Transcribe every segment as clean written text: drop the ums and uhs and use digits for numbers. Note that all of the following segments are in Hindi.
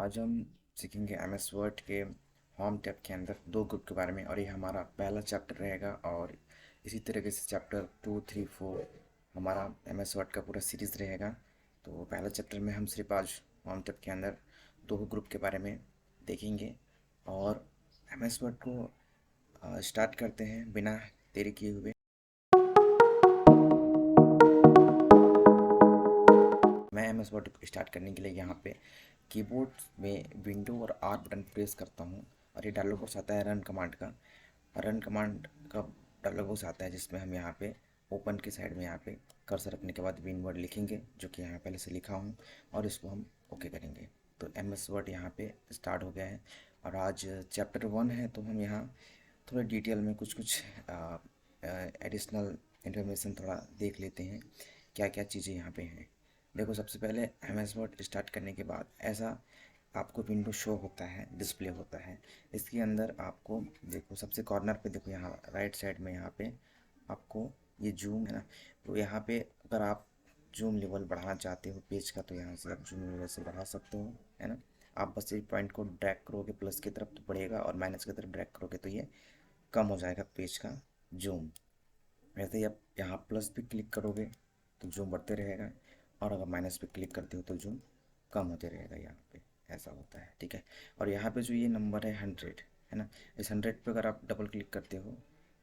आज हम सीखेंगे एमएस वर्ड के होम टैब के अंदर दो ग्रुप के बारे में और ये हमारा पहला चैप्टर रहेगा और इसी तरीके से चैप्टर 2, 3, 4 हमारा एमएस वर्ड का पूरा सीरीज़ रहेगा। तो पहला चैप्टर में हम सिर्फ आज होम टैब के अंदर दो ग्रुप के बारे में देखेंगे और एमएस वर्ड को स्टार्ट करते हैं बिना देरी किए हुए। मैं एमएस वर्ड स्टार्ट करने के लिए यहाँ पे कीबोर्ड में विंडो और आर बटन प्रेस करता हूँ और ये डायलॉग बॉक्स आता है रन कमांड का। रन कमांड का डायलॉग बॉक्स आता है जिसमें हम यहाँ पे ओपन की साइड में यहाँ पे कर्सर रखने के बाद विन वर्ड लिखेंगे जो कि यहाँ पहले से लिखा हूँ और इसको हम ओके करेंगे। तो एमएस वर्ड यहाँ पे स्टार्ट हो गया है और आज चैप्टर 1 है तो हम यहाँ थोड़ा डिटेल में कुछ एडिशनल इन्फॉर्मेशन थोड़ा देख लेते हैं क्या क्या चीज़ें यहाँ पे हैं। देखो सबसे पहले एमएस वर्ड स्टार्ट करने के बाद ऐसा आपको विंडो शो होता है, डिस्प्ले होता है। इसके अंदर आपको देखो सबसे कॉर्नर पे देखो यहाँ राइट साइड में यहाँ पे आपको ये जूम है ना, तो यहाँ पे अगर आप जूम लेवल बढ़ाना चाहते हो पेज का तो यहाँ से आप जूम लेवल से बढ़ा सकते हो, है ना। आप बस ये पॉइंट को ड्रैग करोगे प्लस की तरफ तो बढ़ेगा और माइनस की तरफ ड्रैग करोगे तो ये कम हो जाएगा पेज का जूम। वैसे ही आप यहाँ प्लस पे क्लिक करोगे तो जूम बढ़ते रहेगा और अगर माइनस पे क्लिक करते हो तो जूम कम होते रहेगा यहाँ पे, ऐसा होता है, ठीक है। और यहाँ पे जो ये नंबर है 100 है ना, इस 100 पे अगर आप डबल क्लिक करते हो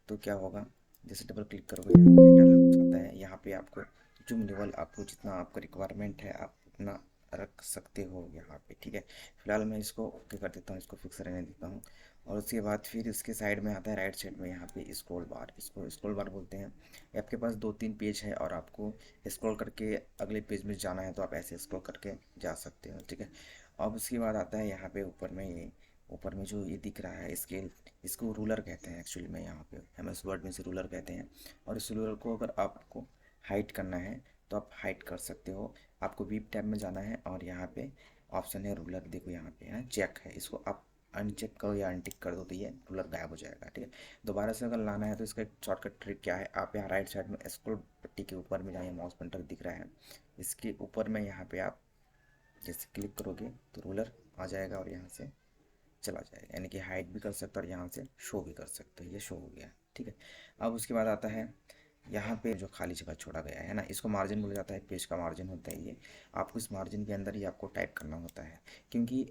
तो क्या होगा, जैसे डबल क्लिक करोगे यहाँ पे डायलॉग आता है, यहाँ पे आपको जूम लेवल आपको जितना आपका रिक्वायरमेंट है आप उतना रख सकते हो यहाँ पे, ठीक है। फिलहाल मैं इसको ओके कर देता हूँ, इसको फिक्स रहने देता हूँ। और उसके बाद फिर इसके साइड में आता है राइट साइड में यहाँ पे स्क्रॉल बार, इसको स्क्रॉल बार बोलते हैं। ये आपके पास 2-3 पेज है और आपको स्क्रॉल करके अगले पेज में जाना है तो आप ऐसे स्क्रॉल करके जा सकते हो, ठीक है। अब उसके बाद आता है यहाँ पे ऊपर में ये ऊपर में जो ये दिख रहा है स्केल, इसको रूलर कहते हैं एक्चुअली में, यहाँ पे एमएस वर्ड में से रूलर कहते हैं। और इस रूलर को अगर आपको हाइड करना है तो आप हाइड कर सकते हो। आपको वीप टैब में जाना है और यहाँ पे ऑप्शन है रूलर, देखो यहाँ पे है चेक है, इसको आप अनचेक करो या अनटिक कर दो तो ये रूलर गायब हो जाएगा, ठीक है। दोबारा से अगर लाना है तो इसका एक शॉर्टकट ट्रिक क्या है, आप यहाँ राइट साइड में स्क्रॉल पट्टी के ऊपर में जहाँ माउस पॉइंटर दिख रहा है इसके ऊपर में यहाँ पे आप जैसे क्लिक करोगे तो रूलर आ जाएगा और यहाँ से चला जाएगा, यानी कि हाइड भी कर सकते हो और यहाँ से शो भी कर सकते हो, ये शो हो गया, ठीक है। अब उसके बाद आता है यहाँ पे जो खाली जगह छोड़ा गया है ना, इसको मार्जिन बोला जाता है, पेज का मार्जिन होता है ये। आपको इस मार्जिन के अंदर ही आपको टाइप करना होता है, क्योंकि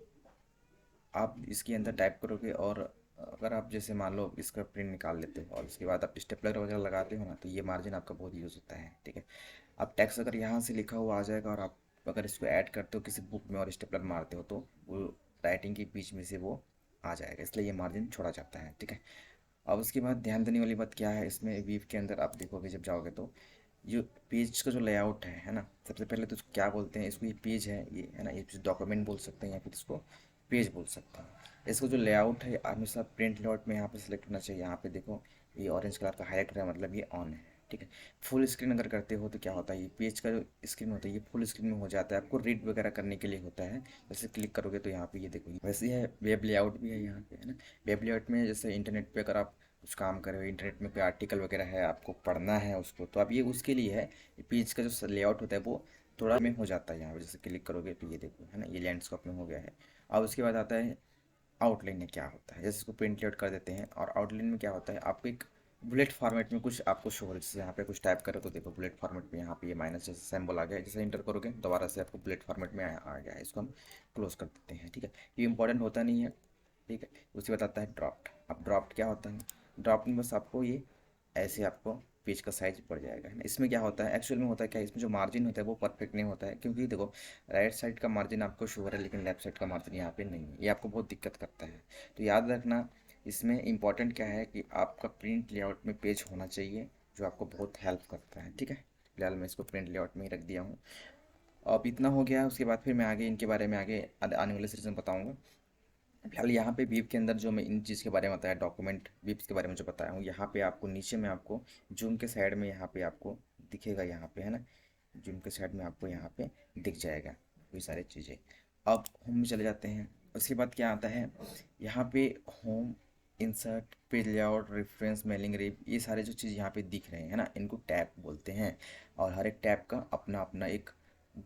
आप इसके अंदर टाइप करोगे और अगर आप जैसे मान लो इसका प्रिंट निकाल लेते हो और उसके बाद आप स्टेपलर वगैरह लगाते हो ना तो ये मार्जिन आपका बहुत यूज़ होता है, ठीक है। अब टेक्स्ट अगर यहाँ से लिखा हुआ आ जाएगा और आप अगर इसको ऐड करते हो किसी बुक में और स्टेपलर मारते हो तो वो राइटिंग के बीच में से वो आ जाएगा, इसलिए ये मार्जिन छोड़ा जाता है, ठीक है। अब उसके बाद ध्यान देने वाली बात क्या है, इसमें वीव के अंदर आप देखोगे जब जाओगे तो जो पेज का जो लेआउट है ना, सबसे पहले तो इसको क्या बोलते हैं, इसको ये पेज है ये, है ना, ये डॉक्यूमेंट बोल सकते हैं या फिर इसको पेज बोल सकते हैं। इसका जो लेआउट है हमेशा प्रिंट लेआउट में यहाँ पे सेलेक्ट होना चाहिए। यहाँ पे देखो ये ऑरेंज कलर का हाईलाइट हो रहा है मतलब ये ऑन है, ठीक है। फुल स्क्रीन अगर करते हो तो क्या होता है, ये पेज का जो स्क्रीन होता है ये फुल स्क्रीन में हो जाता है, आपको रीड वगैरह करने के लिए होता है। जैसे क्लिक करोगे तो यहाँ पे ये देखो वैसे ही है, वेब लेआउट भी है यहाँ पे, है ना। वेब लेआउट में जैसे इंटरनेट पे अगर आप कुछ काम कर रहे हो, इंटरनेट में कोई आर्टिकल वगैरह है आपको पढ़ना है उसको, तो अब ये उसके लिए है। पेज का जो लेआउट होता है वो थोड़ा में हो जाता है, यहाँ पे जैसे क्लिक करोगे तो ये देखो, है ना, ये लैंडस्केप में हो गया है। अब उसके बाद आता है आउटलाइन में क्या होता है, जैसे इसको प्रिंट आउट कर देते हैं और आउटलाइन में क्या होता है, आपको एक बुलेट फॉर्मेट में कुछ आपको शो हो रहा है। जैसे यहाँ पे कुछ टाइप करो तो देखो बुलेट फॉर्मेट में यहाँ पे ये माइनस जैसे सिंबल आ गया है, जैसे इंटर करोगे दोबारा से आपको बुलेट फॉर्मेट में आ गया है, इसको हम क्लोज कर देते हैं, ठीक है। ये इंपॉर्टेंट होता नहीं है, ठीक है। उसके बाद आता है ड्राफ्ट। अब ड्राफ्ट क्या होता है, ड्राफ्ट में बस आपको ये ऐसे आपको पेज का साइज बढ़ जाएगा, है ना। इसमें क्या होता है, एक्चुअल में होता है क्या, इसमें जो मार्जिन होता है वो परफेक्ट नहीं होता है, क्योंकि देखो राइट साइड का मार्जिन आपको शो हो रहा है लेकिन लेफ्ट साइड का मार्जिन यहाँ पे नहीं है, ये आपको बहुत दिक्कत करता है। तो याद रखना इसमें इंपॉर्टेंट क्या है कि आपका प्रिंट लेआउट में पेज होना चाहिए, जो आपको बहुत हेल्प करता है, ठीक है। फिलहाल मैं इसको प्रिंट लेआउट में ही रख दिया हूँ। अब इतना हो गया, उसके बाद फिर मैं आगे इनके बारे में आगे आने वाले सीरीज में बताऊँगा। फिलहाल यहाँ पे वीव के अंदर जो मैं इन चीज़ के बारे में बताया, डॉक्यूमेंट वीव्स के बारे में जो बताया हूँ, यहाँ पे आपको नीचे में आपको जूम के साइड में यहाँ पे आपको दिखेगा, यहाँ पे, है ना, जूम के साइड में आपको यहाँ पे दिख जाएगा ये सारी चीज़ें। अब होम में चले जाते हैं, उसके बाद क्या आता है यहाँ पे home, insert, page layout, reference, mailing रिप, ये सारे जो चीज़ यहाँ पे दिख रहे हैं ना, इनको टैब बोलते हैं। और हर एक टैब का अपना अपना एक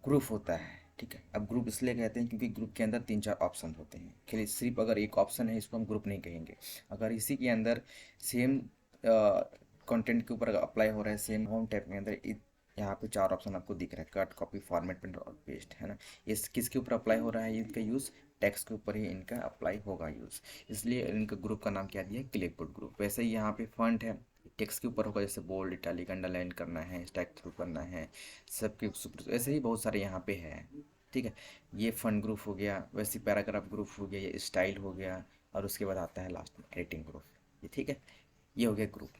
ग्रुप होता है, ठीक है। अब ग्रुप इसलिए कहते हैं क्योंकि ग्रुप के अंदर 3-4 ऑप्शन होते हैं, खाली सिर्फ अगर एक ऑप्शन है इसको हम ग्रुप नहीं कहेंगे। अगर इसी के अंदर सेम कंटेंट के ऊपर अप्लाई हो रहा है, सेम होम टैब के अंदर यहाँ पे 4 ऑप्शन आपको दिख रहा है, कट, कॉपी, फॉर्मेट, प्रिंट और पेस्ट, है ना। ये किसके ऊपर अप्लाई हो रहा है इनका यूज़? टेक्स्ट के ऊपर ही इनका अप्लाई होगा यूज़, इसलिए इनका ग्रुप का नाम क्या दिया है? Clipboard group. वैसे ही यहाँ पे फॉन्ट है, टेक्स्ट के ऊपर होगा, जैसे बोल्ड, इटैलिक, अंडरलाइन करना है, स्टैक थ्रू करना है, सबके ऐसे ही बहुत सारे यहाँ पे है, ठीक है। ये फन ग्रुप हो गया, वैसे पैराग्राफ ग्रुप हो गया, ये स्टाइल हो गया, और उसके बाद आता है लास्ट में एडिटिंग ग्रुप, ये ठीक है। ये हो गया ग्रुप।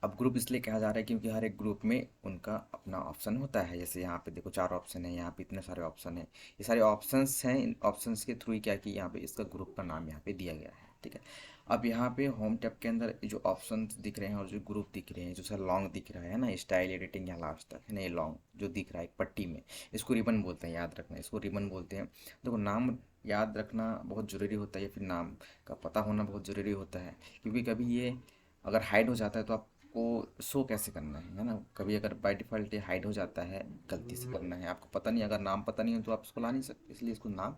अब ग्रुप इसलिए कहा जा रहा है क्योंकि हर एक ग्रुप में उनका अपना ऑप्शन होता है। जैसे यहाँ पे देखो 4 ऑप्शन है, यहाँ पे इतने सारे ऑप्शन है, ये सारे ऑप्शंस हैं। इन ऑप्शंस के थ्रू ही क्या कि यहाँ पे इसका ग्रुप का नाम यहाँ पे दिया गया है, ठीक है। अब यहाँ पे होम टैब के अंदर जो ऑप्शन दिख रहे हैं और जो ग्रुप दिख रहे हैं, जो सर लॉन्ग दिख रहा है ना, स्टाइल, एडिटिंग, यहाँ लास्ट तक है ना, ये लॉन्ग जो दिख रहा है एक पट्टी में, इसको रिबन बोलते हैं, याद रखना, इसको रिबन बोलते हैं। देखो नाम याद रखना बहुत ज़रूरी होता है, या फिर नाम का पता होना बहुत ज़रूरी होता है, क्योंकि कभी ये अगर हाइड हो जाता है तो आपको शो कैसे करना है ना। कभी अगर बाय डिफ़ॉल्ट ये हाइड हो जाता है, गलती से करना है, आपको पता नहीं, अगर नाम पता नहीं हो तो आप इसको ला नहीं सकते, इसलिए इसको नाम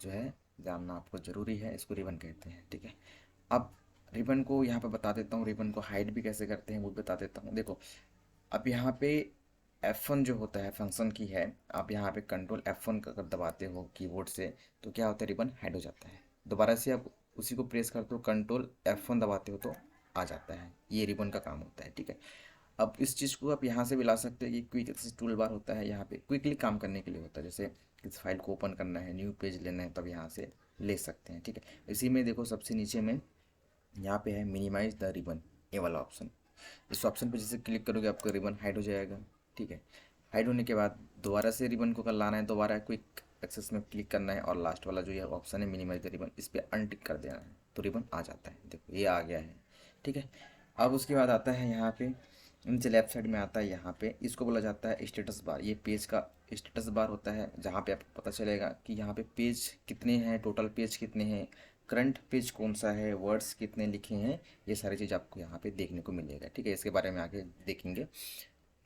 जो है जानना आपको ज़रूरी है, इसको रिबन कहते हैं, ठीक है। अब रिबन को यहाँ पे बता देता हूँ, रिबन को हाइड भी कैसे करते हैं वो बता देता हूँ। देखो अब यहाँ पे F1 जो होता है फंक्शन की है, आप यहाँ पे कंट्रोल F1 का अगर दबाते हो कीबोर्ड से तो क्या होता है, रिबन हाइड हो जाता है। दोबारा से आप उसी को प्रेस करते हो, कंट्रोल F1 दबाते हो तो आ जाता है। ये रिबन का काम होता है, ठीक है। अब इस चीज़ को आप यहाँ से भी ला सकते हो कि क्विक टूल बार होता है, यहाँ पे क्विकली काम करने के लिए होता है। जैसे इस फाइल को ओपन करना है, न्यू पेज लेना है, तब यहाँ से ले सकते हैं, ठीक है। इसी में देखो सबसे नीचे में यहाँ पे है मिनिमाइज द रिबन, ये वाला ऑप्शन। इस ऑप्शन पे जैसे क्लिक करोगे आपका रिबन हाइड हो जाएगा, ठीक है। हाइड होने के बाद दोबारा से रिबन को कर लाना है, दोबारा क्विक एक्सेस में क्लिक करना है, और लास्ट वाला जो ये ऑप्शन है मिनिमाइज द रिबन, इस पर अनटिक कर देना है तो रिबन आ जाता है। देखो ये आ गया है, ठीक है। अब उसके बाद आता है यहाँ पे नीचे लेफ्ट साइड में आता है, यहाँ पे इसको बोला जाता है स्टेटस बार। ये पेज का स्टेटस बार होता है, जहाँ पे आपको पता चलेगा कि यहाँ पे पेज कितने हैं, टोटल पेज कितने हैं, करंट पेज कौन सा है, वर्ड्स कितने लिखे हैं, ये सारी चीज़ आपको यहाँ पे देखने को मिलेगा, ठीक है। इसके बारे में आगे देखेंगे।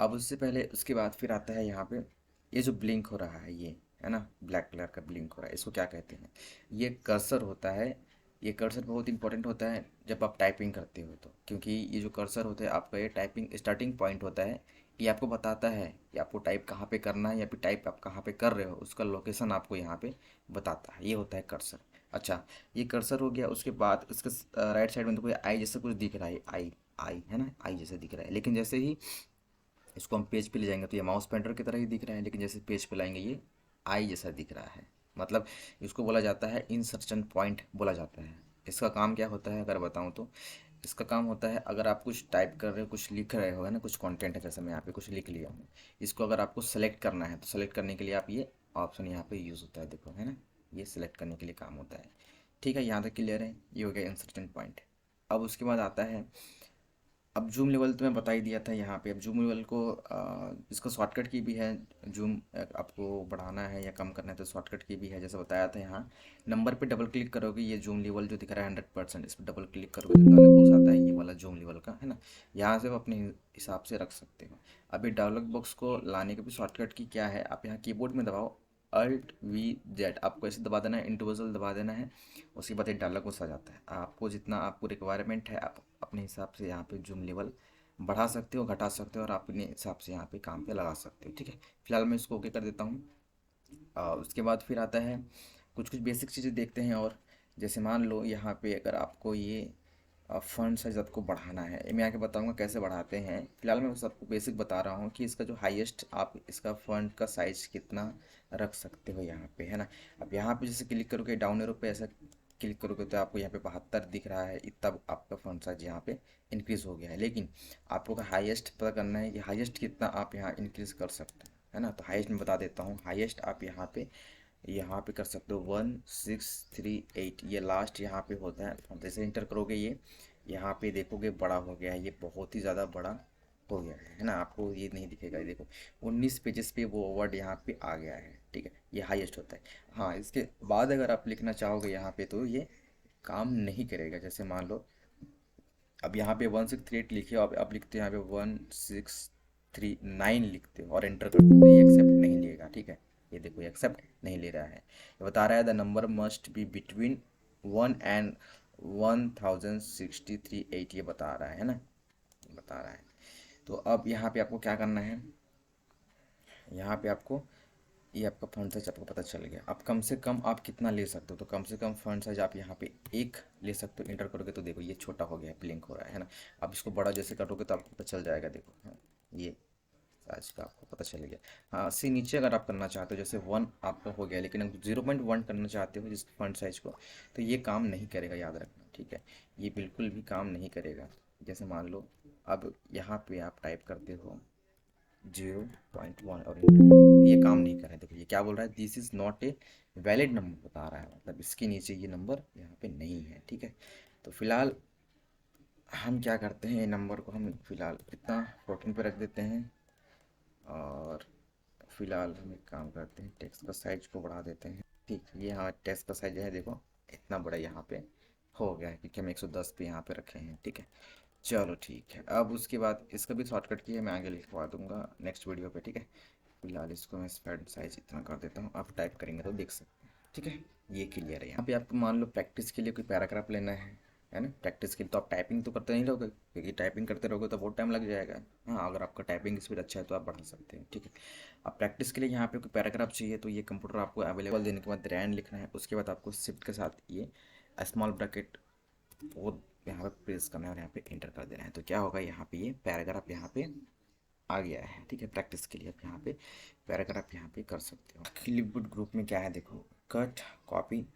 अब उससे पहले उसके बाद फिर आता है यहाँ पे ये जो ब्लिंक हो रहा है, ये है ना, ब्लैक कलर का ब्लिंक हो रहा है, इसको क्या कहते हैं? ये कर्सर होता है। ये कर्सर बहुत इंपॉर्टेंट होता है जब आप टाइपिंग करते हो तो, क्योंकि ये जो कर्सर होता है आपका, ये टाइपिंग स्टार्टिंग पॉइंट होता है। ये आपको बताता है कि आपको टाइप कहाँ पे करना है, या फिर टाइप आप कहाँ पे कर रहे हो, उसका लोकेशन आपको यहाँ पे बताता है, ये होता है कर्सर। अच्छा, ये कर्सर हो गया। उसके बाद उसके राइट साइड में देखो ये आई जैसा कुछ दिख रहा है, आई, आई है ना, आई जैसा दिख रहा है, लेकिन जैसे ही इसको हम पेज पे ले जाएंगे तो ये माउस पॉइंटर की तरह ही दिख रहा है, लेकिन जैसे पेज पे लाएंगे ये आई जैसा दिख रहा है। मतलब इसको बोला जाता है इंसर्शन पॉइंट बोला जाता है। इसका काम क्या होता है अगर बताऊं तो, इसका काम होता है अगर आप कुछ टाइप कर रहे हो, कुछ लिख रहे हो, है ना, कुछ कंटेंट है, जैसे मैं यहाँ पे कुछ लिख लिया हूँ, इसको अगर आपको सेलेक्ट करना है तो सेलेक्ट करने के लिए आप ये ऑप्शन यहाँ पे यूज़ होता है, देखो है ना, ये सिलेक्ट करने के लिए काम होता है, ठीक है। यहाँ तक क्लियर है, ये हो गया इंसर्शन पॉइंट। अब उसके बाद आता है, अब जूम लेवल तो मैं बता ही दिया था यहाँ पे। अब जूम लेवल को इसका शॉर्टकट की भी है, जूम आपको बढ़ाना है या कम करना है तो शॉर्टकट की भी है, जैसे बताया था। यहाँ नंबर पे डबल क्लिक करोगे, ये जूम लेवल जो दिख रहा है 100%, इस पर डबल क्लिक करोगे तो डायलॉग बॉक्स आता है, ये वाला जूम लेवल का है ना, यहाँ से आप अपने हिसाब से रख सकते हो। अभी डायलॉग बॉक्स को लाने के भी शॉर्टकट की क्या है, आप यहाँ कीबोर्ड में दबाओ अल्ट वी जेड, आपको ऐसे दबा देना है, इंडिविजुअल दबा देना है, उसके बाद एक डायलॉग बॉक्स आ जाता है। आपको जितना आपको रिक्वायरमेंट है आप अपने हिसाब से यहाँ पे जूम लेवल बढ़ा सकते हो, घटा सकते हो, और अपने हिसाब से यहाँ पे काम पे लगा सकते हो, ठीक है। फिलहाल मैं इसको ओके कर देता हूँ। उसके बाद फिर आता है कुछ कुछ बेसिक चीज़ें देखते हैं, और जैसे मान लो यहाँ पे अगर आपको ये फ़ॉन्ट साइज़ आपको बढ़ाना है, मैं आके बताऊंगा कैसे बढ़ाते हैं। फिलहाल मैं बस आपको बेसिक बता रहा हूँ कि इसका जो हाईएस्ट आप इसका फ़ॉन्ट का साइज़ कितना रख सकते हो यहाँ पे, है ना। अब यहाँ पे जैसे क्लिक करोगे डाउन एरो पे ऐसा क्लिक करोगे तो आपको यहाँ पे 72 दिख रहा है, इतना आपका फ़ॉन्ट साइज यहाँ पे इंक्रीज़ हो गया है। लेकिन आपको हाईएस्ट पता करना है कि हाईएस्ट कितना आप यहाँ इंक्रीज़ कर सकते हैं, है ना। तो हाईएस्ट मैं बता देता हूँ, हाईएस्ट आप यहाँ पे कर सकते हो 1638, ये लास्ट यहाँ पे होता है। जैसे इंटर करोगे ये यहाँ पे देखोगे बड़ा हो गया है, ये बहुत ही ज़्यादा बड़ा हो गया है ना। आपको ये नहीं दिखेगा, ये देखो 19 पेजेस पे वो वर्ड यहाँ पे आ गया है, ठीक है। ये हाईएस्ट होता है। हाँ, इसके बाद अगर आप लिखना चाहोगे यहाँ पे तो ये काम नहीं करेगा। जैसे मान लो अब यहाँ पे 1638 लिखे, अब लिखते हो यहाँ पे 1639 लिखते हो और एंटर करते हो तो ये एक्सेप्ट नहीं लेगा, ठीक है। ये देखो ये एक्सेप्ट नहीं ले रहा है, ये बता रहा है the number must be between 1 and 1063 8, ये बता रहा है ना, बता रहा है। तो अब यहाँ पे आपको क्या करना है, यहाँ पे आपको ये आपका फंड साइज आपको पता चल गया। अब कम से कम आप कितना ले सकते हो, तो कम से कम फंड साइज आप यहाँ पे एक ले सकते हो। इंटर करोगे तो देखो ये छोटा हो गया है, ब्लिंक हो रहा है ना। अब इसको बड़ा जैसे करोगे तो आपको पता चल जाएगा, देखो हाँ, ये साइज का आपको पता चल गया। हाँ, सी नीचे अगर आप करना चाहते हो, जैसे 1 आपका हो गया, लेकिन अब 0.1 करना चाहते हो जिस फंड साइज को, तो ये काम नहीं करेगा, याद रखना, ठीक है। ये बिल्कुल भी काम नहीं करेगा। जैसे मान लो अब यहाँ पे आप टाइप करते हो 0.1 और ये काम नहीं कर रहा है। देखो ये क्या बोल रहा है, this is not a valid number बता रहा है, मतलब इसके नीचे ये नंबर यहाँ पे नहीं है, ठीक है। तो फिलहाल हम क्या करते हैं, ये नंबर को हम फिलहाल इतना 14 पे रख देते हैं। और फिलहाल हम एक काम करते हैं, टेक्स्ट का साइज को बढ़ा देते हैं। ठीक, ये हमारा टेक्स्ट का साइज है, देखो इतना बड़ा यहाँ पे हो गया है, क्योंकि हम 110 पे यहाँ पे रखे हैं, ठीक है। चलो ठीक है, अब उसके बाद इसका भी शॉर्टकट की है, मैं आगे लिखवा दूंगा नेक्स्ट वीडियो पे, ठीक है। फिलहाल इसको मैं स्पेड साइज इतना कर देता हूँ, आप टाइप करेंगे तो देख सकते हैं, ठीक है। ये क्लियर है। यहाँ पे आपको मान लो प्रैक्टिस के लिए कोई पैराग्राफ लेना है ना। प्रैक्टिस के लिए तो आप टाइपिंग तो करते नहीं रहोगे, क्योंकि टाइपिंग करते रहोगे तो बहुत टाइम लग जाएगा। हाँ, अगर आपका टाइपिंग स्पीड अच्छा है तो आप बढ़ा सकते हैं, ठीक है। अब प्रैक्टिस के लिए यहाँ पे कोई पैराग्राफ चाहिए, तो ये कंप्यूटर आपको अवेलेबल देने के बाद रैन लिखना है, उसके बाद आपको शिफ्ट के साथ ये स्मॉल ब्रैकेट वो यहाँ पे प्रेस करना है और यहाँ पे एंटर कर देना है। तो क्या होगा, यहाँ पे ये पैराग्राफ यहाँ पे आ गया है, ठीक है। प्रैक्टिस के लिए आप यहाँ पे पैराग्राफ यहाँ पे कर सकते हो। क्लिपबोर्ड ग्रुप में क्या है, देखो कट, कॉपी,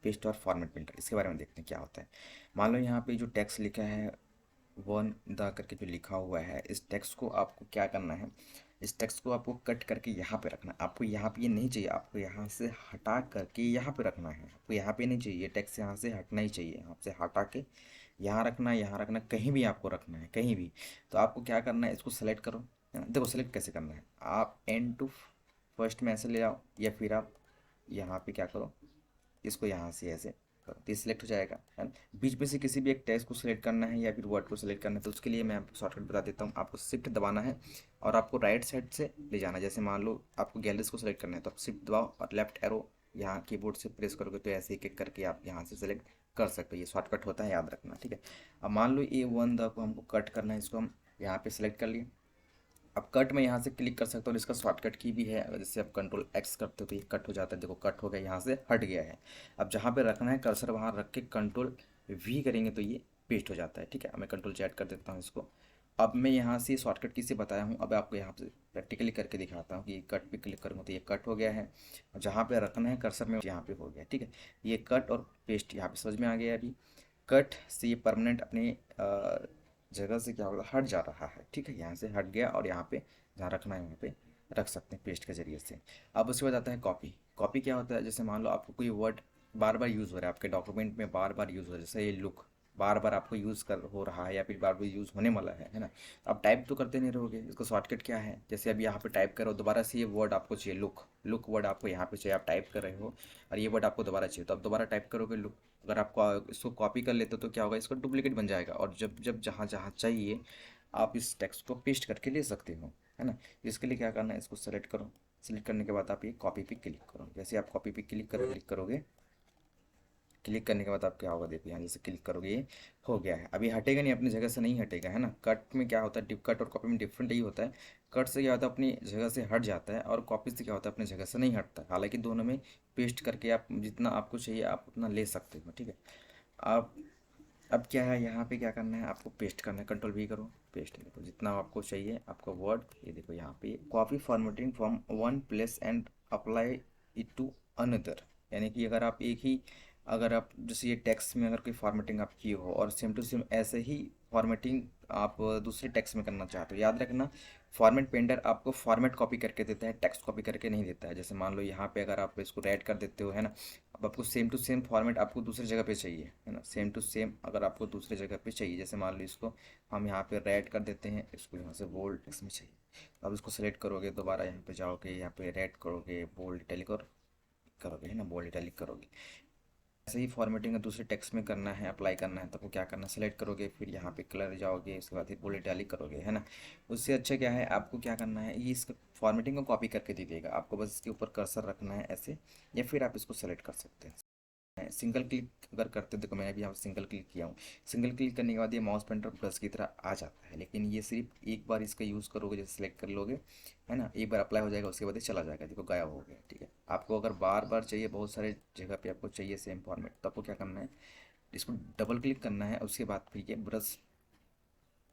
पेस्ट और फॉर्मेट प्रिंटर, इसके बारे में देखते हैं क्या होता है। मान लो यहाँ पे जो टेक्स्ट लिखा है वन द करके जो लिखा हुआ है, इस टेक्स्ट को आपको क्या करना है, इस टेक्स्ट को आपको कट करके यहाँ पे रखना है। आपको यहाँ पे ये नहीं चाहिए, आपको यहाँ से हटा करके यहाँ पे रखना है। आपको यहाँ पे नहीं चाहिए, टेक्स्ट यहाँ से हटना ही चाहिए, आपसे हटा के यहाँ रखना है, यहाँ रखना है, कहीं भी आपको रखना है, कहीं भी। तो आपको क्या करना है, इसको सेलेक्ट करो, है ना। देखो सेलेक्ट कैसे करना है, आप एंड टू फर्स्ट में ऐसे ले आओ, या फिर आप यहाँ पे क्या करो, इसको यहाँ से ऐसे करो तो ये सिलेक्ट हो जाएगा, है ना। बीच में से किसी भी एक टेक्स्ट को सिलेक्ट करना है या फिर वर्ड को सिलेक्ट करना है, तो उसके लिए मैं आपको शॉर्टकट बता देता हूँ। आपको शिफ्ट दबाना है और आपको राइट साइड से ले जाना है। जैसे मान लो आपको गैलरीज को सिलेक्ट करना है, तो आप शिफ्ट दबाओ और लेफ्ट एरो यहाँ कीबोर्ड से प्रेस करोगे तो ऐसे एक एक करके आप यहाँ से सिलेक्ट कर सकते हो। ये शॉर्टकट होता है, याद रखना, ठीक है। अब मान लो ये वन द को हमको कट करना है, इसको हम यहाँ पे सिलेक्ट कर लिए। अब कट में यहाँ से क्लिक कर सकते हो और इसका शॉर्टकट की भी है, अगर जैसे आप कंट्रोल एक्स करते हो तो ये कट हो जाता है, देखो कट हो गया, यहाँ से हट गया है। अब जहाँ पे रखना है कर्सर वहाँ रख के कंट्रोल वी करेंगे तो ये पेस्ट हो जाता है, ठीक है। अब मैं कंट्रोल जेड कर देता हूँ इसको। अब मैं यहाँ से शॉर्टकट की से बताया हूँ, अब आपको यहाँ से प्रैक्टिकली करके दिखाता हूँ कि कट पे क्लिक करूँगा तो ये कट हो गया है। और जहाँ पे रखना है कर्सर में यहाँ पे हो गया, ठीक है। ये कट और पेस्ट यहाँ पे समझ में आ गया। अभी कट से ये परमानेंट अपने जगह से क्या होगा, हट जा रहा है, ठीक है। यहाँ से हट गया और यहाँ पे जहाँ रखना है वहाँ पे रख सकते हैं पेस्ट के जरिए से। अब उसके बाद आता है कॉपी। कॉपी क्या होता है, जैसे मान लो आपको कोई वर्ड बार बार यूज़ हो रहा है, आपके डॉक्यूमेंट में बार बार यूज़ हो रहा है, जैसे ये लुक बार बार आपको यूज़ कर हो रहा है या फिर बार बार यूज़ होने वाला है ना। आप टाइप तो करते नहीं रहोगे, इसको शॉर्टकट क्या है, जैसे अभी यहाँ पे टाइप करो, दोबारा से ये वर्ड आपको चाहिए, लुक, लुक वर्ड आपको यहाँ पे चाहिए, आप टाइप कर रहे हो और ये वर्ड आपको दोबारा चाहिए, तो आप दोबारा टाइप करोगे लुक। अगर आपको इसको कॉपी कर लेते हो तो क्या होगा, इसका डुप्लीकेट बन जाएगा, और जब जब जहाँ जहाँ चाहिए आप इस टेक्स्ट को पेस्ट करके ले सकते हो, है ना। इसके लिए क्या करना है, इसको सेलेक्ट करो, सेलेक्ट करने के बाद आप ये कॉपी पे क्लिक करो। जैसे आप कॉपी पे क्लिक करोगे, क्लिक करने के बाद आप क्या होगा, देखो यहाँ जैसे क्लिक करोगे ये हो गया है। अभी हटेगा नहीं, अपनी जगह से नहीं हटेगा, है ना। कट में क्या होता है, डिप कट और कॉपी में डिफरेंट यही होता है। कट से क्या होता है, अपनी जगह से हट जाता है, और कॉपी से क्या होता है, अपनी जगह से नहीं हटता। हालांकि दोनों में पेस्ट करके आप जितना आपको चाहिए आप उतना ले सकते हो, ठीक है। आप अब क्या है, यहाँ पे क्या करना है, आपको पेस्ट करना है, कंट्रोल भी करो, पेस्ट देखो जितना आपको चाहिए आपका वर्ड, ये देखो यहाँ पे copy formatting from one place and apply it to another. यानी कि अगर आप एक ही, अगर आप जैसे ये टेक्स्ट में अगर कोई फॉर्मेटिंग आप किए हो और सेम टू सेम ऐसे ही फॉर्मेटिंग आप दूसरे टेक्स्ट में करना चाहते हो, याद रखना फॉर्मेट पेंटर आपको फॉर्मेट कॉपी करके देता है, टेक्स्ट कॉपी करके नहीं देता है। जैसे मान लो यहाँ पे अगर आप इसको ऐड कर देते हो, है ना। अब आपको सेम टू सेम फॉर्मेट आपको दूसरी जगह पे चाहिए, है ना। सेम टू सेम अगर आपको दूसरी जगह पे चाहिए, जैसे मान लो इसको हम यहाँ पे रेड कर देते हैं, इसको यहाँ से बोल्ड टेक्स्ट में चाहिए। अब इसको सेलेक्ट करोगे, दोबारा यहाँ पे जाओगे, यहाँ पे रेड करोगे, बोल्ड इटैलिक और करोगे, है ना, बोल्ड इटैलिक करोगे। ऐसे ही फॉर्मेटिंग का दूसरे टेक्स्ट में करना है, अप्लाई करना है, तो आपको क्या करना है, सेलेक्ट करोगे, फिर यहाँ पे कलर जाओगे, उसके बाद फिर बोल्ड इटैलिक करोगे, है ना। उससे अच्छा क्या है, आपको क्या करना है, ये इसका फॉर्मेटिंग को कॉपी करके दे देगा, आपको बस इसके ऊपर कर्सर रखना है ऐसे, या फिर आप इसको सेलेक्ट कर सकते हैं। सिंगल क्लिक अगर करते हो, देखो मैंने भी यहाँ सिंगल क्लिक किया हूँ। सिंगल क्लिक करने के बाद ये माउस पॉइंटर प्लस की तरह आ जाता है, लेकिन ये सिर्फ एक बार इसका यूज़ करोगे, जैसे सेलेक्ट कर लोगे, है ना, एक बार अप्लाई हो जाएगा, उसके बाद ये चला जाएगा, देखो गायब हो गया, ठीक है। आपको अगर बार बार चाहिए, बहुत सारे जगह पे आपको चाहिए सेम फॉर्मेट, तो आपको क्या करना है, इसको डबल क्लिक करना है, उसके बाद फिर ये ब्रश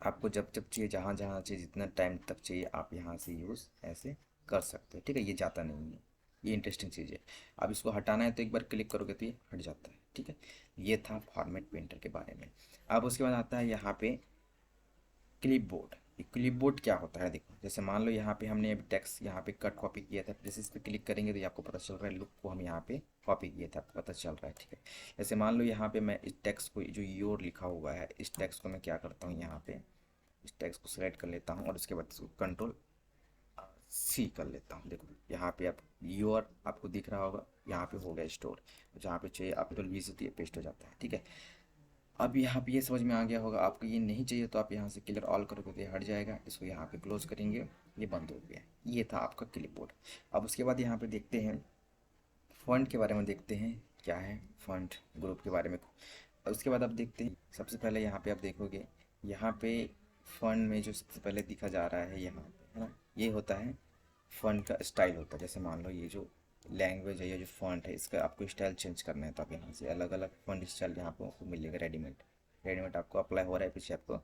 आपको जब जब चाहिए, जहाँ जहाँ चाहिए, जितना टाइम तक चाहिए, आप यहाँ से यूज़ ऐसे कर सकते हैं, ठीक है। ये जाता नहीं है, ये इंटरेस्टिंग चीज़ है। अब इसको हटाना है तो एक बार क्लिक करोगे तो ये हट जाता है, ठीक है। ये था फॉर्मेट पेंटर के बारे में। अब उसके बाद आता है यहाँ पे क्लिपबोर्ड। ये क्लिपबोर्ड क्या होता है, देखो जैसे मान लो यहाँ पे हमने अभी टेक्स्ट यहाँ पे कट कॉपी किया था, जैसे इस पर क्लिक करेंगे तो ये आपको पता चल रहा है लुक को हम यहाँ पे कॉपी किया था, आपको पता चल रहा है, ठीक है। जैसे मान लो यहाँ पे मैं इस टेक्स्ट को, जो योर लिखा हुआ है, इस टेक्स्ट को मैं क्या करता हूँ, यहाँ पे इस टेक्स्ट को सिलेक्ट कर लेता हूँ, और उसके बाद इसको कंट्रोल सी कर लेता हूँ। देखो यहाँ पे आप योर आपको दिख रहा होगा, यहाँ पे हो गया स्टोर, जहाँ पे चाहिए आप तो लीजिए पेस्ट हो जाता है, ठीक है। अब यहाँ पे ये समझ में आ गया होगा, आपको ये नहीं चाहिए तो आप यहाँ से क्लियर ऑल करोगे तो ये हट जाएगा, इसको यहाँ पे क्लोज करेंगे, ये बंद हो गया। ये था आपका क्लिपबोर्ड। अब उसके बाद यहाँ पे देखते हैं फॉन्ट के बारे में, देखते हैं क्या है फॉन्ट ग्रुप के बारे में। उसके बाद आप देखते हैं, सबसे पहले यहाँ पे आप देखोगे, यहाँ पे फॉन्ट में जो सबसे पहले दिखा जा रहा है यहाँ पे, है ना, ये होता है फॉन्ट का स्टाइल होता है। जैसे मान लो ये जो लैंग्वेज है, ये जो फॉन्ट है, इसका आपको स्टाइल चेंज करना है, तो आप यहाँ से अलग अलग फॉन्ट स्टाइल यहाँ पे आपको मिलेगा, रेडीमेड रेडीमेड आपको अप्लाई हो रहा है, पीछे आपको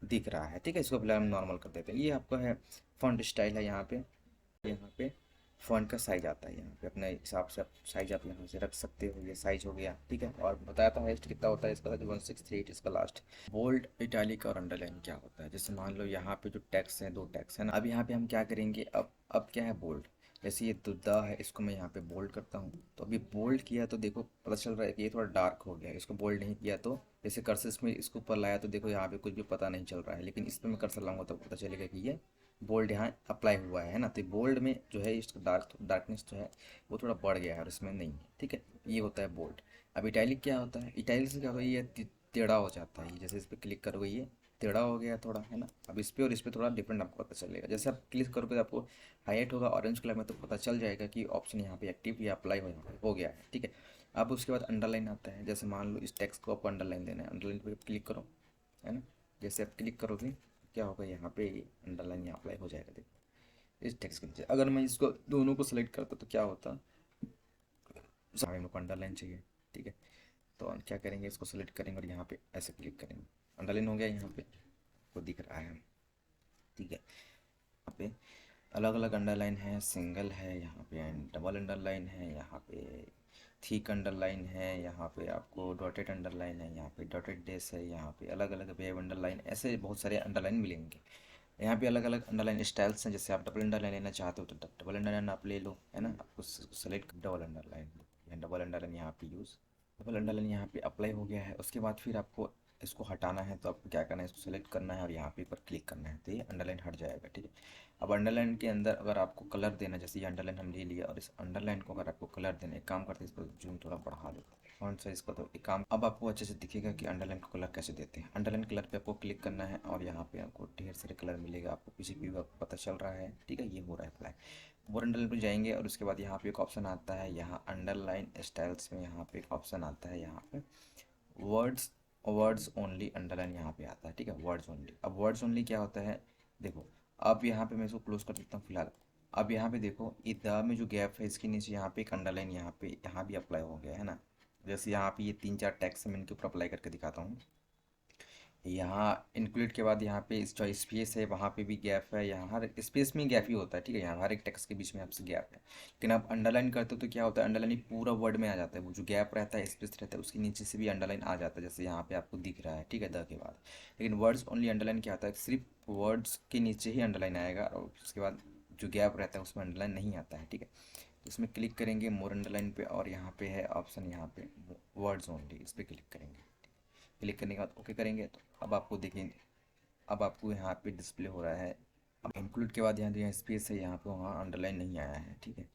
दिख रहा है, ठीक है। इसको फिलहाल हम नॉर्मल कर देते हैं। ये आपका है फॉन्ट स्टाइल है, यहाँ पे फ़ॉन्ट का साइज़ आता है, यहाँ पे अपने हिसाब से आप साइज़ आप यहाँ से रख सकते हो, ये साइज़ हो गया, ठीक है। और बताया था हाइस्ट कितना होता है इसका, जो 1638 इसका लास्ट। बोल्ड इटैलिक और अंडरलाइन क्या होता है, जैसे मान लो यहाँ पे जो टैक्स हैं, दो टैक्स है ना, अब यहाँ पे हम क्या करेंगे, अब क्या है बोल्ड, जैसे ये द है, इसको मैं यहाँ पे बोल्ड करता हूँ, तो अभी बोल्ड किया तो देखो पता चल रहा है कि ये थोड़ा डार्क हो गया है। इसको बोल्ड नहीं किया तो, जैसे कर्सर में इसको ऊपर लाया तो देखो यहाँ पे कुछ भी पता नहीं चल रहा है, लेकिन इस पर मैं कर्सर लाऊंगा तो पता चलेगा कि ये बोल्ड यहाँ अप्लाई हुआ है ना। तो बोल्ड में जो है इसका डार्कनेस जो है वो थोड़ा बढ़ गया है, और इसमें नहीं है, ठीक है। ये होता है बोल्ड। अब इटैलिक क्या होता है, इटैलिक से क्या होता है, ये टेढ़ा हो जाता है, जैसे इस पर क्लिक करोगे ये टेढ़ा हो गया थोड़ा, है ना। अब इस पर और इस पर थोड़ा डिफरेंट आपको पता चलेगा, जैसे आप क्लिक करोगे तो आपको हाईलाइट होगा ऑरेंज कलर में, तो पता चल जाएगा कि ऑप्शन यहाँ पे एक्टिव या अप्लाई हो गया है, ठीक है। अब उसके बाद अंडरलाइन आता है, जैसे मान लो इस टेक्स्ट को आपको अंडरलाइन देना है, अंडरलाइन पर क्लिक करो, है ना। जैसे आप क्लिक करोगे क्या होगा, यहाँ पे अंडरलाइन यहाँ अप्लाई हो जाएगा, देखो इस टेक्स्ट के नीचे। अगर मैं इसको दोनों को सिलेक्ट करता तो क्या होता, सामने मेरे को अंडरलाइन चाहिए, ठीक है। तो हम क्या करेंगे, इसको सिलेक्ट करेंगे और यहाँ पे ऐसे क्लिक करेंगे, अंडरलाइन हो गया, यहाँ पे को दिख रहा है, ठीक है। यहाँ पे अलग अलग अंडरलाइन है, सिंगल है, यहाँ पे डबल अंडरलाइन है, यहाँ पे थिक अंडरलाइन है, यहाँ पे आपको डॉटेड अंडरलाइन है, यहाँ पे डॉटेड डेस है, यहाँ पे अलग अलग वेव अंडरलाइन, ऐसे बहुत सारे अंडरलाइन मिलेंगे। यहाँ पे अलग अलग अंडरलाइन स्टाइल्स हैं, जैसे आप डबल अंडरलाइन लेना चाहते हो तो डबल अंडरलाइन आप ले लो, है ना। आपको select double underline, double underline यहाँ पे यूज़, डबल अंडरलाइन यहाँ पे अप्लाई हो गया है। उसके बाद फिर आपको इसको हटाना है, तो आपको क्या करना है, इसको सेलेक्ट करना है और यहाँ पे ऊपर क्लिक करना है, तो ये अंडरलाइन हट जाएगा, ठीक है। अब अंडरलाइन के अंदर अगर आपको कलर देना, जैसे ये अंडरलाइन हम ले लिया, और इस अंडरलाइन को अगर आपको कलर देना, एक काम करते हैं, इसको जूम थोड़ा बढ़ा देते हैं फॉन्ट साइज को, तो एक काम अब आपको अच्छे से दिखेगा कि अंडरलाइन को कलर कैसे देते हैं। अंडरलाइन कलर पे आपको क्लिक करना है, और यहाँ पे आपको ढेर सारे कलर मिलेगा, आपको पीछे भी आपको पता चल रहा है, ठीक है। ये हो रहा है अप्लाई, वो अंडरलाइन पर जाएंगे, और उसके बाद यहाँ पे एक ऑप्शन आता है, यहाँ अंडरलाइन स्टाइल्स में यहाँ पे एक ऑप्शन आता है, यहाँ पे वर्ड्स वर्ड्स ओनली अंडरलाइन यहाँ पे आता है, ठीक है, वर्ड्स ओनली। अब वर्ड्स ओनली क्या होता है, देखो अब यहाँ पे मैं इसको क्लोज कर देता हूँ फिलहाल। अब यहाँ पे देखो ये द में जो गैप है, इसके नीचे यहाँ पे एक अंडरलाइन यहाँ भी अप्लाई हो गया है ना। जैसे यहाँ पे ये तीन चार टैक्स मैं इनके ऊपर अप्लाई करके दिखाता हूँ। यहाँ इंक्लूड के बाद यहाँ पे इस जो स्पेस है वहाँ पे भी गैप है, यहाँ हर स्पेस में गैप ही होता है, ठीक है। यहाँ हर एक टेक्स्ट के बीच में आपसे गैप है, लेकिन आप अंडरलाइन करते हो तो क्या होता है, अंडरलाइन पूरा वर्ड में आ जाता है, वो जो गैप रहता है स्पेस रहता है उसके नीचे से भी अंडरलाइन आ जाता है, जैसे यहाँ पे आपको दिख रहा है, ठीक है, द के बाद। लेकिन वर्ड्स ओनली अंडरलाइन क्या होता है, सिर्फ वर्ड्स के नीचे ही अंडरलाइन आएगा, और उसके बाद जो गैप रहता है उसमें अंडरलाइन नहीं आता है, ठीक है। तो इसमें क्लिक करेंगे मोर अंडरलाइन पे, और यहाँ पे है ऑप्शन, यहाँ पे वर्ड्स ओनली, इस पर क्लिक करेंगे। क्लिक करने के बाद ओके करेंगे, तो अब आपको देखेंगे, अब आपको यहाँ पे डिस्प्ले हो रहा है। अब इंक्लूड के बाद यहाँ जो स्पेस है यहाँ पे, वहाँ अंडरलाइन नहीं आया है, ठीक है।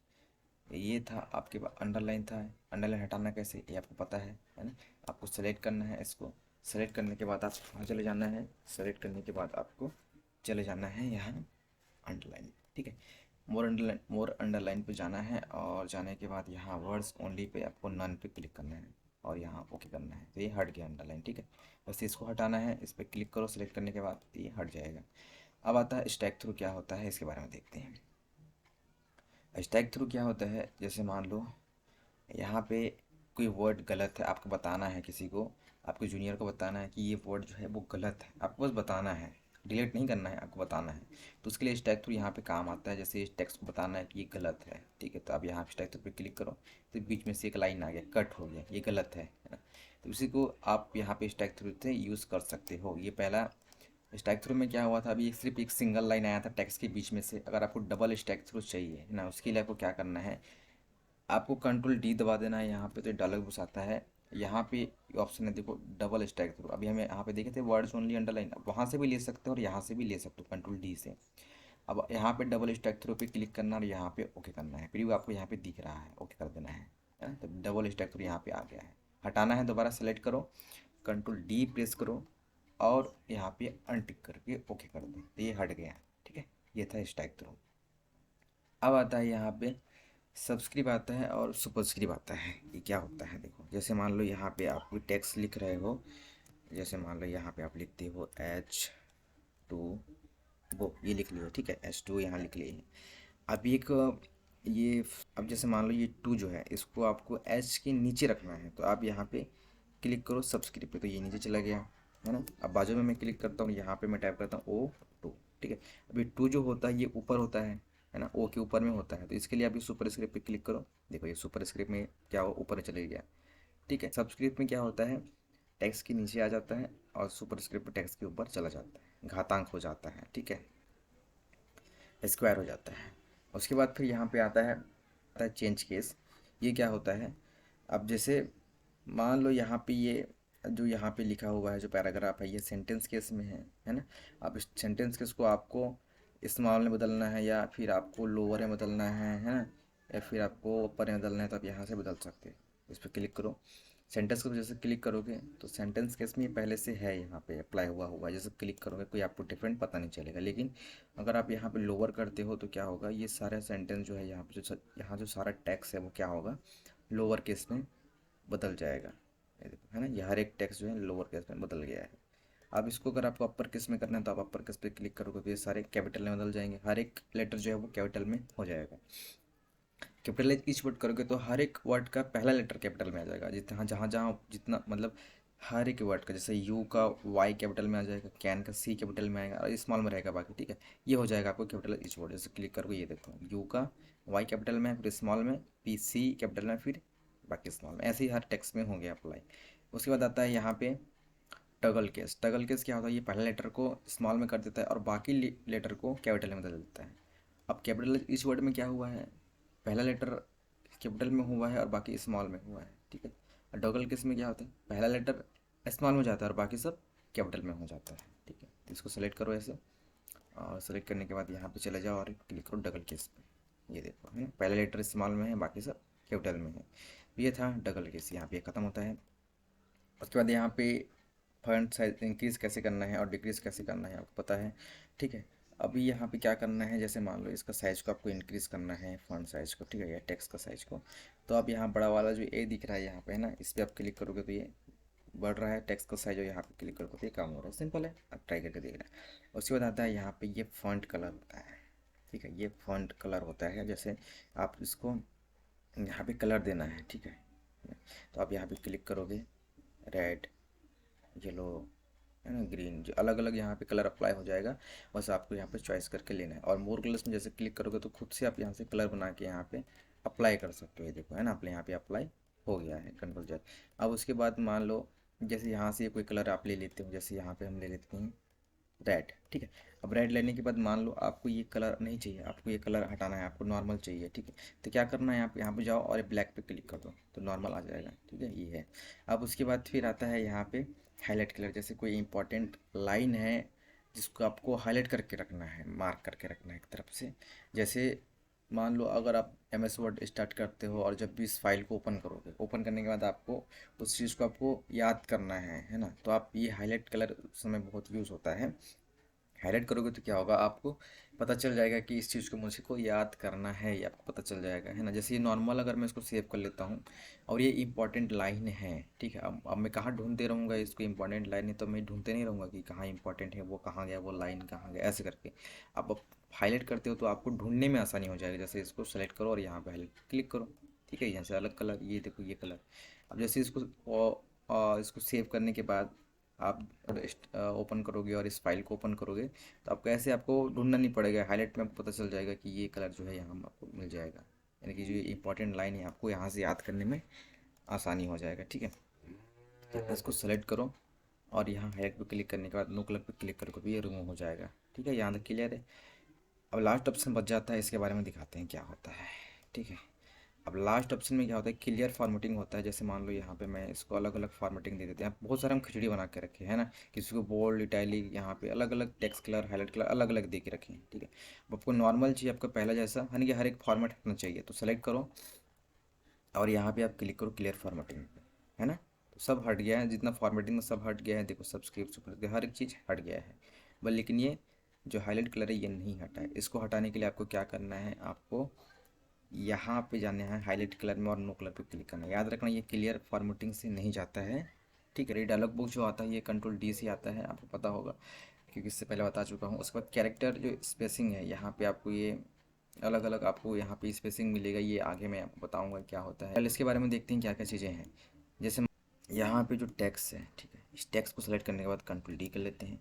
ये था आपके पास अंडरलाइन था। अंडरलाइन हटाना कैसे ये आपको पता है ना। आपको सेलेक्ट करना है इसको। सेलेक्ट करने के बाद आपको कहाँ चले जाना है, सेलेक्ट करने के बाद आपको चले जाना है यहाँ अंडरलाइन, ठीक है। मोर अंडरलाइन पे जाना है और जाने के बाद यहाँ वर्ड्स ओनली पे आपको नन पे क्लिक करना है और यहाँ ओके करना है। तो ये हट गया अंडरलाइन, ठीक है। बस इसको हटाना है, इस पर क्लिक करो सेलेक्ट करने के बाद ये हट जाएगा। अब आता है स्टैक थ्रू क्या होता है इसके बारे में देखते हैं। स्टैक थ्रू क्या होता है, जैसे मान लो यहाँ पे कोई वर्ड गलत है, आपको बताना है किसी को, आपके जूनियर को बताना है कि ये वर्ड जो है वो गलत है, आपको बस बताना है, डिलीट नहीं करना है, आपको बताना है। तो उसके लिए स्टैक थ्रू यहाँ पे काम आता है। जैसे इस टेक्स्ट को बताना है कि ये गलत है, ठीक है, तो अब यहाँ पे स्टैक थ्रू पे क्लिक करो तो बीच में से एक लाइन आ गया, कट हो गया, ये गलत है ना। तो उसी को आप यहाँ पे स्टैक थ्रू से यूज़ कर सकते हो। ये पहला स्टैक थ्रू में क्या हुआ था, अभी सिर्फ एक सिंगल लाइन आया था टेक्स्ट के बीच में से। अगर आपको डबल स्टैक थ्रू चाहिए ना, उसके लिए आपको क्या करना है, आपको कंट्रोल डी दबा देना है यहाँ पे, तो डायलॉग बॉक्स आता है। यहाँ पे ऑप्शन है देखो डबल स्टैक थ्रू। अभी हमें यहाँ पे देखे थे वर्ड्स ओनली अंडरलाइन, अब वहाँ से भी ले सकते हो और यहाँ से भी ले सकते हो कंट्रोल डी से। अब यहाँ पे डबल स्टैक थ्रू पे क्लिक करना और यहाँ पे ओके करना है, प्रीव्यू आपको यहाँ पे दिख रहा है, ओके कर देना है ना। तो डबल स्टैक थ्रू यहाँ पे आ गया है। हटाना है, दोबारा सेलेक्ट करो, कंट्रोल डी प्रेस करो और यहाँ पे अनटिक करके ओके कर दो, तो ये हट गया, ठीक है। ये था स्टैक थ्रू। अब आता है यहाँ पे सबस्क्रिप्ट आता है और सुपरस्क्रिप्ट आता है। ये क्या होता है देखो, जैसे मान लो यहाँ पे आप कोई टेक्स्ट लिख रहे हो, जैसे मान लो यहाँ पे आप लिखते हो H2 वो ये लिख लिया, ठीक है, H2 यहाँ लिख लिए। अब एक ये अब जैसे मान लो ये टू जो है इसको आपको एच के नीचे रखना है, तो आप यहाँ पे क्लिक करो सबस्क्रिप्ट पे, तो ये नीचे चला गया है ना। अब बाजू में मैं क्लिक करता हूँ, यहाँ पे मैं टाइप करता हूँ O2, ठीक है। अभी टू जो होता है ये ऊपर होता है ना, ओ के ऊपर में होता है, तो इसके लिए आप ये सुपर स्क्रिप्ट पे क्लिक करो। देखो ये सुपर स्क्रिप्ट में क्या हो, ऊपर चले गया, ठीक है। सबस्क्रिप्ट में क्या होता है, टेक्स्ट के नीचे आ जाता है और सुपर स्क्रिप्ट टेक्स्ट के ऊपर चला जाता है, घातांक हो जाता है, ठीक है, स्क्वायर हो जाता है। उसके बाद फिर यहाँ पे आता है चेंज केस। ये क्या होता है, अब जैसे मान लो यहाँ पे ये जो यहाँ पे लिखा हुआ है जो पैराग्राफ है ये सेंटेंस केस में है ना। अब इस सेंटेंस केस को आपको स्मॉल में बदलना है या फिर आपको लोअर में बदलना है ना, या फिर आपको ऊपर में बदलना है, तो आप यहाँ से बदल सकते हैं। इस पर क्लिक करो, सेंटेंस को जैसे क्लिक करोगे तो सेंटेंस केस में ये पहले से है यहाँ पे अप्लाई हुआ जैसे क्लिक करोगे कोई आपको डिफरेंट पता नहीं चलेगा। लेकिन अगर आप यहाँ पे लोअर करते हो तो क्या होगा, ये सारा सेंटेंस जो है यहाँ जो सारा टेक्स्ट है वो क्या होगा, लोअर केस में बदल जाएगा। ये देखो है ना, ये हर एक टेक्स्ट जो है लोअर केस में बदल गया है। अब इसको अगर आपको अपर केस में करना है तो आप अपर केस पे क्लिक करोगे तो ये सारे कैपिटल में बदल जाएंगे, हर एक लेटर जो है वो कैपिटल में हो जाएगा। कैपिटलाइज ईच वर्ड करोगे तो हर एक वर्ड का पहला लेटर कैपिटल में आ जाएगा, जितना जहाँ जहाँ जितना मतलब हर एक वर्ड का, जैसे यू का वाई कैपिटल में आ जाएगा, कैन का सी कैपिटल में आएगा और स्मॉल में रहेगा बाकी, ठीक है। ये हो जाएगा आपको कैपिटल ईच वर्ड। जैसे क्लिक करोगे ये देखो यू का वाई कैपिटल में, फिर स्मॉल में, पी सी कैपिटल में, फिर बाकी स्मॉल में, ऐसे ही हर टेक्स्ट में हो गया अप्लाई। उसके बाद आता है यहाँ पे टगल केस। टगल केस क्या होता है, ये पहले लेटर को स्मॉल में कर देता है और बाकी लेटर को कैपिटल में बदल देता है। अब कैपिटल इस वर्ड में क्या हुआ है, पहला लेटर कैपिटल में हुआ है और बाकी स्मॉल में हुआ है, ठीक है। और डबल केस में क्या होता है, पहला लेटर स्मॉल में जाता है और बाकी सब कैपिटल में हो जाता है, ठीक है। तो इसको सेलेक्ट करो ऐसे और सेलेक्ट करने के बाद यहाँ पे चले जाओ और क्लिक करो डबल केस पे। ये देखो है ना, पहला लेटर स्मॉल में है बाकी सब कैपिटल में है। ये था डबल केस, यहाँ पे ख़त्म होता है। उसके बाद यहाँ पे फॉन्ट साइज इंक्रीज़ कैसे करना है और डिक्रीज़ कैसे करना है आपको पता है, ठीक है। अभी यहाँ पे क्या करना है, जैसे मान लो इसका साइज़ को आपको इंक्रीज़ करना है, फॉन्ट साइज़ को, ठीक है, या टेक्स्ट का साइज़ को। तो अब यहाँ बड़ा वाला जो ए दिख रहा है यहाँ पे है ना, इस पर आप क्लिक करोगे तो ये बढ़ रहा है, टेक्स्ट का साइज, और यहाँ पे क्लिक करोगे तो ये कम हो रहा है। सिंपल है, आप ट्राई करके देख रहे हैं। उसके बाद आता है यहाँ पे ये फॉन्ट कलर होता है, ठीक है, ये फॉन्ट कलर होता है। जैसे आप इसको यहाँ पे कलर देना है, ठीक है, तो आप यहाँ पे क्लिक करोगे, रेड, येलो है ना, ग्रीन, जो अलग अलग यहाँ पे कलर अप्लाई हो जाएगा। बस आपको यहाँ पे चॉइस करके लेना है और मोर कलर्स में जैसे क्लिक करोगे तो खुद से आप यहाँ से कलर बना के यहाँ पे अप्लाई कर सकते हो। ये देखो है ना, आप यहाँ पे अप्लाई हो गया है, कंट्रोल जेड। अब उसके बाद मान लो जैसे यहाँ से कोई कलर आप ले लेते हो, जैसे यहाँ पे हम ले लेते हैं रेड, ठीक है। अब रेड लेने के बाद मान लो आपको ये कलर नहीं चाहिए, आपको ये कलर हटाना है, आपको नॉर्मल चाहिए, ठीक है। तो क्या करना है, आप यहाँ पे जाओ और ब्लैक पे क्लिक कर दो तो नॉर्मल आ जाएगा, ठीक है, ये है। अब उसके बाद फिर आता है यहाँ पे हाईलाइट कलर। जैसे कोई इंपॉर्टेंट लाइन है जिसको आपको हाईलाइट करके रखना है, मार्क करके रखना है एक तरफ से, जैसे मान लो अगर आप एम एस वर्ड स्टार्ट करते हो और जब भी इस फाइल को ओपन करोगे, ओपन करने के बाद आपको उस चीज़ को आपको याद करना है ना, तो आप ये हाईलाइट कलर उस समय बहुत यूज़ होता है। हाईलाइट करोगे तो क्या होगा, आपको पता चल जाएगा कि इस चीज़ को मुझे को याद करना है, ये आपको पता चल जाएगा, है ना। जैसे ये नॉर्मल अगर मैं इसको सेव कर लेता हूँ और ये इंपॉर्टेंट लाइन है, ठीक है। अब मैं कहाँ ढूंढते रहूँगा इसको, इंपॉर्टेंट लाइन है तो मैं ढूंढते नहीं रहूँगा कि कहाँ इंपॉर्टेंट है, वो कहाँ गया, वो लाइन कहाँ गया, ऐसे करके। अब हाईलाइट करते हो तो आपको ढूंढने में आसानी हो जाएगी। जैसे इसको सेलेक्ट करो और यहाँ पे हाईलाइट क्लिक करो, ठीक है। यहाँ से अलग कलर, ये देखो ये कलर। अब जैसे इसको सेव करने के बाद आप ओपन करोगे और इस फाइल को ओपन करोगे तो आपको ऐसे आपको ढूंढना नहीं पड़ेगा, हाईलाइट में आपको पता चल जाएगा कि ये कलर जो है यहाँ आपको मिल जाएगा। यानी कि जो इंपॉर्टेंट लाइन है आपको यहाँ से याद करने में आसानी हो जाएगा, ठीक है। तो इसको सेलेक्ट करो और यहाँ हाईलाइट पे क्लिक करने के बाद नो कलर पे क्लिक करोगे तो ये रिमूव हो जाएगा, ठीक है। यहाँ तक क्लियर है। अब लास्ट ऑप्शन बच जाता है, इसके बारे में दिखाते हैं क्या होता है, ठीक है। अब लास्ट ऑप्शन में क्या होता है, क्लियर फॉर्मेटिंग होता है। जैसे मान लो यहाँ पे मैं इसको अलग अलग फॉर्मेटिंग दे देते हैं, बहुत सारे हम खिचड़ी बना के रखे हैं ना, किसी को बोल्ड इटैलिक, यहाँ पे अलग अलग टेक्स्ट कलर हाईलाइट कलर अलग अलग दे के रखे हैं, ठीक है। अब आपको नॉर्मल चाहिए, आपका पहला जैसा, यानी कि हर एक फॉर्मेट हटना चाहिए, तो सेलेक्ट करो और यहाँ पे आप क्लिक करो क्लियर फॉर्मेटिंग पे, है ना। तो सब हट गया है, जितना फॉर्मेटिंग में सब हट गया है, देखो सब्सक्रिप्ट हर एक चीज़ हट गया है। बस लेकिन ये जो हाईलाइट कलर है ये नहीं हटा है। इसको हटाने के लिए आपको क्या करना है, आपको यहाँ पे जाना है हाईलाइट कलर में और नो कलर पे क्लिक करना है। याद रखना ये क्लियर फॉर्मेटिंग से नहीं जाता है, ठीक है। ये डायलॉग बॉक्स जो आता है ये कंट्रोल डी से आता है, आपको पता होगा क्योंकि इससे पहले बता चुका हूँ। उसके बाद कैरेक्टर जो स्पेसिंग है, यहाँ पे आपको ये अलग अलग आपको यहाँ पे स्पेसिंग मिलेगा, ये आगे मैं आपको बताऊँगा क्या होता है। पहले इसके बारे में देखते हैं क्या क्या चीज़ें हैं। जैसे यहाँ पे जो टैक्स है, ठीक है, इस टैक्स को सेलेक्ट करने के बाद कंट्रोल डी कर लेते हैं।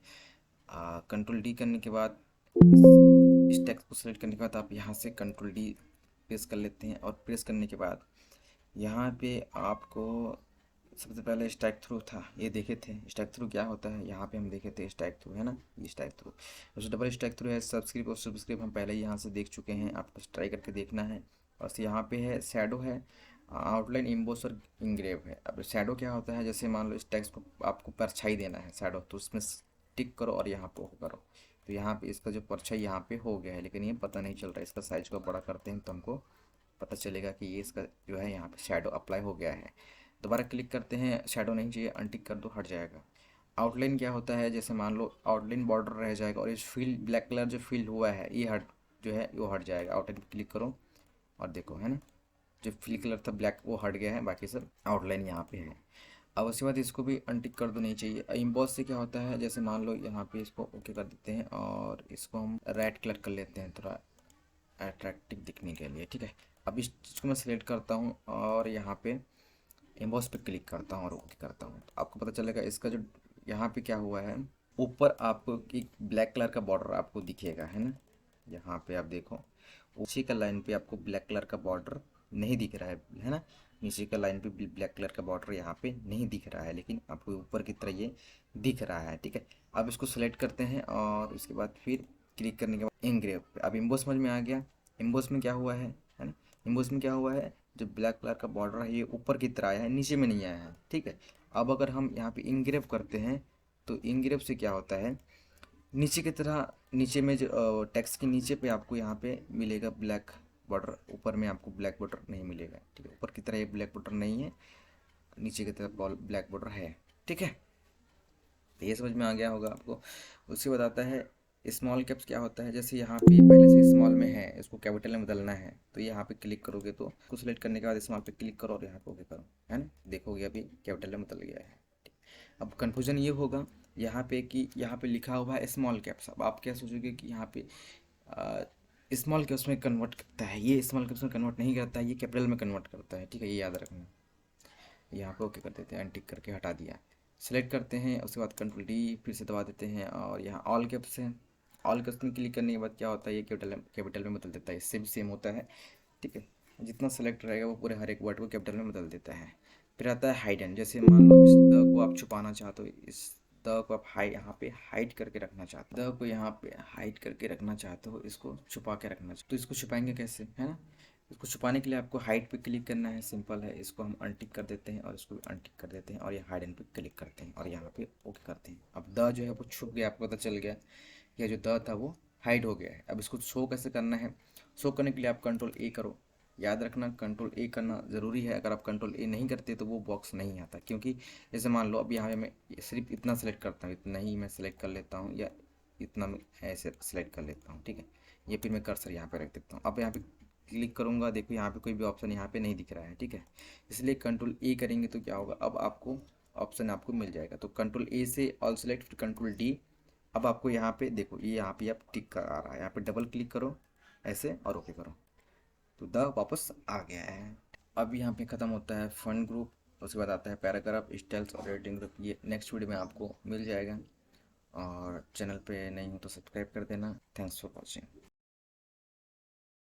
कंट्रोल डी करने के बाद इस टेक्स्ट को सेलेक्ट करने के बाद आप यहाँ से कंट्रोल डी प्रेस कर लेते हैं और प्रेस करने के बाद यहाँ पे आपको सबसे पहले स्ट्राइक थ्रू था, ये देखे थे स्ट्राइक थ्रू क्या होता है, यहाँ पे हम देखे थे स्ट्राइक थ्रू, है ना, ये स्ट्राइक थ्रू। जैसे डबल स्ट्राइक थ्रू है सब्सक्रिप्ट, और सब्सक्रिप्ट हम पहले ही यहाँ से देख चुके हैं, आपको ट्राई करके देखना है। और यहाँ पे है शैडो है, आउटलाइन इम्बोस और इंग्रेव है। अब शैडो क्या होता है, जैसे मान लो इस टेक्स्ट को आपको परछाई देना है शैडो, तो उसमें टिक करो और यहाँ पे वो करो, तो यहाँ पे इसका जो परछाई यहाँ पे हो गया है, लेकिन ये पता नहीं चल रहा है। इसका साइज को बड़ा करते हैं तो हमको पता चलेगा कि ये इसका जो है यहाँ पे शैडो अप्लाई हो गया है। दोबारा क्लिक करते हैं, शैडो नहीं चाहिए, अनटिक कर दो, हट जाएगा। आउटलाइन क्या होता है, जैसे मान लो आउटलाइन बॉर्डर रह जाएगा और इस फील ब्लैक कलर जो फील हुआ है ये हट जो है वो हट जाएगा। आउटलाइन पे क्लिक करो और देखो, है ना, जो फील कलर था ब्लैक वो हट गया है, बाकी सब आउटलाइन यहाँ पे है। अब उसके बाद इसको भी अनटिक कर दो, नहीं चाहिए। इम्बॉस से क्या होता है, जैसे मान लो यहाँ पे इसको ओके कर देते हैं और इसको हम रेड कलर कर लेते हैं थोड़ा अट्रैक्टिव दिखने के लिए, ठीक है। अब इस चीज़ को मैं सिलेक्ट करता हूँ और यहाँ पे एम्बॉस पे क्लिक करता हूँ और ओके करता हूँ, तो आपको पता चलेगा इसका जो यहाँ पे क्या हुआ है, ऊपर आपको एक ब्लैक कलर का बॉर्डर आपको दिखेगा, है ना। यहाँ पे आप देखो नीचे का लाइन पे आपको ब्लैक कलर का बॉर्डर नहीं दिख रहा है ना। नीचे का लाइन पे ब्लैक कलर का बॉर्डर यहाँ पे नहीं दिख रहा है, लेकिन आपको ऊपर की तरह ये दिख रहा है, ठीक है। अब इसको सेलेक्ट करते हैं और उसके बाद फिर क्लिक करने के बाद इंग्रेव पे, अब इम्बोस समझ में आ गया। इम्बोस में क्या हुआ है ना। इम्बोस में क्या हुआ है, जो ब्लैक कलर का बॉर्डर है ये ऊपर की तरह आया है, नीचे में नहीं आया है, ठीक है। अब अगर हम यहाँ पे इंग्रेव करते हैं तो इंग्रेव से क्या होता है, नीचे की तरह, नीचे में जो टेक्स्ट के नीचे पे आपको यहाँ पे मिलेगा ब्लैक बॉर्डर, ऊपर में आपको ब्लैक बॉर्डर नहीं मिलेगा, ठीक है। ऊपर की तरह ये ब्लैक बॉर्डर नहीं है, नीचे की तरफ ब्लैक बॉर्डर है, ठीक है। तो ये समझ में आ गया होगा आपको। उससे बताता है स्मॉल कैप्स क्या होता है, जैसे यहाँ पे पहले से स्मॉल में है, इसको कैपिटल में बदलना है तो यहाँ पे क्लिक करोगे, तो इसको सिलेक्ट करने के बाद स्मॉल पे क्लिक करो और यहाँ पे ओके करो, है ना, देखोगे अभी कैपिटल में बदल गया है। अब कन्फ्यूजन ये होगा यहाँ पे कि यहाँ पे लिखा हुआ है स्मॉल कैप्स, अब आप क्या सोचोगे कि यहाँ पे स्मॉल कैप्स में कन्वर्ट करता है, ये स्मॉल कैप्स में कन्वर्ट नहीं करता है, ये कैपिटल में कन्वर्ट करता है, ठीक है, ये याद रखना। यहाँ पे ओके कर देते हैं, अनटिक करके हटा दिया। सेलेक्ट करते हैं, उसके बाद कंट्रोल डी फिर से दबा देते हैं और यहाँ ऑल कैप्स है। ऑल कैप्स में क्लिक करने के बाद क्या होता है, ये कैपिटल में बदल देता है, इससे भी सेम होता है, ठीक है। जितना सेलेक्ट रहेगा वो पूरे हर एक वर्ड को कैपिटल में बदल देता है। फिर आता है हाइडन, जैसे मान लो इस द को आप छुपाना चाहते हो, इस द को आप यहाँ पे हाइड करके रखना चाहते हो, द को यहाँ पे हाइड करके रखना चाहते हो, इसको छुपा के रखना चाहते हो, तो इसको छुपाएंगे कैसे, है ना। इसको छुपाने के लिए आपको हाइड पे क्लिक करना है, सिंपल है। इसको हम अनटिक कर देते हैं और इसको भी अनटिक कर देते हैं और ये हाइडन पे क्लिक करते हैं और यहाँ पे ओके करते हैं। अब द जो है वो छुप गया, आपको पता चल गया, या जो द था वो हाइड हो गया है। अब इसको शो कैसे करना है? शो करने के लिए आप कंट्रोल ए करो। याद रखना कंट्रोल ए करना ज़रूरी है। अगर आप कंट्रोल ए नहीं करते तो वो बॉक्स नहीं आता, क्योंकि जैसे मान लो अब यहाँ पे मैं सिर्फ इतना सेलेक्ट करता हूँ, इतना ही मैं सेलेक्ट कर लेता हूँ, या इतना मैं ऐसे सेलेक्ट कर लेता हूँ, ठीक है। ये फिर मैं कर्सर यहाँ पे रख देता हूँ। अब यहाँ पे क्लिक करूँगा, देखो यहाँ पे कोई भी ऑप्शन यहाँ पे नहीं दिख रहा है, ठीक है। इसलिए कंट्रोल ए करेंगे तो क्या होगा, अब आपको ऑप्शन आपको मिल जाएगा। तो कंट्रोल ए से ऑल सेलेक्ट, फिर कंट्रोल डी। अब आपको यहाँ पे देखो, ये यहाँ पे अब टिक कर आ रहा है, यहाँ पे डबल क्लिक करो ऐसे और ओके करो, तो द वापस आ गया है। अब यहाँ पे ख़त्म होता है फन ग्रुप, उसके बाद आता है पैराग्राफ, स्टाइल्स और रेटिंग ग्रुप। ये नेक्स्ट वीडियो में आपको मिल जाएगा। और चैनल पे नहीं हो तो सब्सक्राइब कर देना। Thanks for watching.